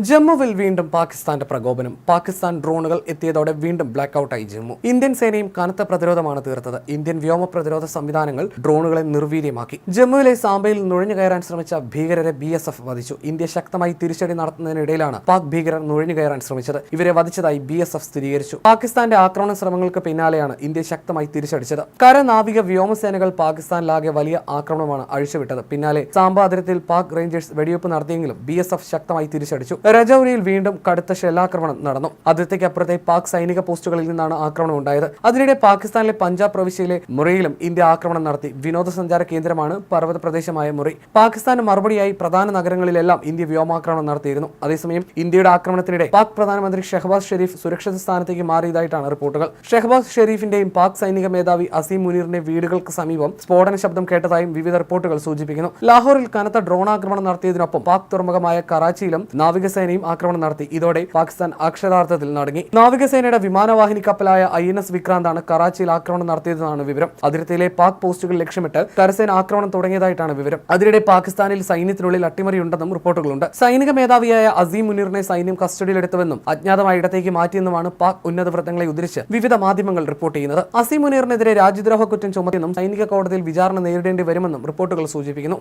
ജമ്മുവിൽ വീണ്ടും പാകിസ്ഥാന്റെ പ്രകോപനം. പാകിസ്ഥാൻ ഡ്രോണുകൾ എത്തിയതോടെ വീണ്ടും ബ്ലാക്കൌട്ടായി ജമ്മു. ഇന്ത്യൻ സേനയും കനത്ത പ്രതിരോധമാണ് തീർത്തത്. ഇന്ത്യൻ വ്യോമ പ്രതിരോധ സംവിധാനങ്ങൾ ഡ്രോണുകളെ നിർവീര്യമാക്കി. ജമ്മുവിലെ സാംബയിൽ നുഴഞ്ഞു കയറാൻ ശ്രമിച്ച ഭീകരരെ BSF വധിച്ചു. ഇന്ത്യ ശക്തമായി തിരിച്ചടി നടത്തുന്നതിനിടയിലാണ് പാക് ഭീകരർ നുഴഞ്ഞു കയറാൻ ശ്രമിച്ചത്. ഇവരെ വധിച്ചതായി BSF സ്ഥിരീകരിച്ചു. പാകിസ്ഥാന്റെ ആക്രമണ ശ്രമങ്ങൾക്ക് പിന്നാലെയാണ് ഇന്ത്യ ശക്തമായി തിരിച്ചടിച്ചത്. കര, നാവിക, വ്യോമസേനകൾ പാകിസ്ഥാനിലാകെ വലിയ ആക്രമണമാണ് അഴിച്ചുവിട്ടത്. പിന്നാലെ സാംബ അതിർത്തിയിൽ പാക് റേഞ്ചേഴ്സ് വെടിവെപ്പ് നടത്തിയെങ്കിലും BSF ശക്തമായി തിരിച്ചടിച്ചു. രജൌരിയിൽ വീണ്ടും കടുത്ത ഷെല്ലാക്രമണം നടന്നു. അതിർത്തിക്ക് അപ്പുറത്തെ പാക് സൈനിക പോസ്റ്റുകളിൽ നിന്നാണ് ആക്രമണം ഉണ്ടായത്. അതിനിടെ പാകിസ്ഥാനിലെ പഞ്ചാബ് പ്രവിശ്യയിലെ മുറിയിലും ഇന്ത്യ ആക്രമണം നടത്തി. വിനോദസഞ്ചാര കേന്ദ്രമാണ് പർവ്വത പ്രദേശമായ മുറി. പാകിസ്ഥാന് മറുപടിയായി പ്രധാന നഗരങ്ങളിലെല്ലാം ഇന്ത്യ വ്യോമാക്രമണം നടത്തിയിരുന്നു. അതേസമയം ഇന്ത്യയുടെ ആക്രമണത്തിനിടെ പാക് പ്രധാനമന്ത്രി ഷെഹബാസ് ഷെരീഫ് സുരക്ഷിത സ്ഥാനത്തേക്ക് മാറിയതായിട്ടാണ് റിപ്പോർട്ടുകൾ. ഷെഹബാസ് ഷെരീഫിന്റെയും പാക് സൈനിക മേധാവി അസീം മുനീറിന്റെ വീടുകൾക്ക് സമീപം സ്ഫോടന ശബ്ദം കേട്ടതായും വിവിധ റിപ്പോർട്ടുകൾ സൂചിപ്പിക്കുന്നു. ലാഹോറിൽ കനത്ത ഡ്രോൺ ആക്രമണം നടത്തിയതിനൊപ്പം പാക് തുറമുഖമായ കറാച്ചിയിലും നാവികസേനയും ആക്രമണം നടത്തി. ഇതോടെ പാകിസ്ഥാൻ അക്ഷരാർത്ഥത്തിൽ നടുങ്ങി. നാവികസേനയുടെ വിമാനവാഹിനി കപ്പലായ INS വിക്രാന്താണ് കറാച്ചിയിൽ ആക്രമണം നടത്തിയതെന്നാണ് വിവരം. അതിർത്തിയിലെ പാക് പോസ്റ്റുകൾ ലക്ഷ്യമിട്ട് കരസേന ആക്രമണം തുടങ്ങിയതായിട്ടാണ് വിവരം. അതിനിടെ പാകിസ്ഥാനിൽ സൈന്യത്തിനുള്ളിൽ അട്ടിമറിയുണ്ടെന്നും റിപ്പോർട്ടുകളുണ്ട്. സൈനിക മേധാവിയായ അസീം മുനീറിനെ സൈന്യം കസ്റ്റഡിയിലെടുത്തുവെന്നും അജ്ഞാതമായ ഇടത്തേക്ക് മാറ്റിയെന്നുമാണ് പാക് ഉന്നത വൃത്തങ്ങളെ ഉദ്ധരിച്ച് വിവിധ മാധ്യമങ്ങൾ റിപ്പോർട്ട് ചെയ്യുന്നത്. അസീം മുനീറിനെതിരെ രാജ്യദ്രോഹ കുറ്റം ചുമത്തിയെന്നും സൈനിക കോടതിയിൽ വിചാരണ നേരിടേണ്ടി വരുമെന്നും റിപ്പോർട്ടുകൾ സൂചിപ്പിക്കുന്നു.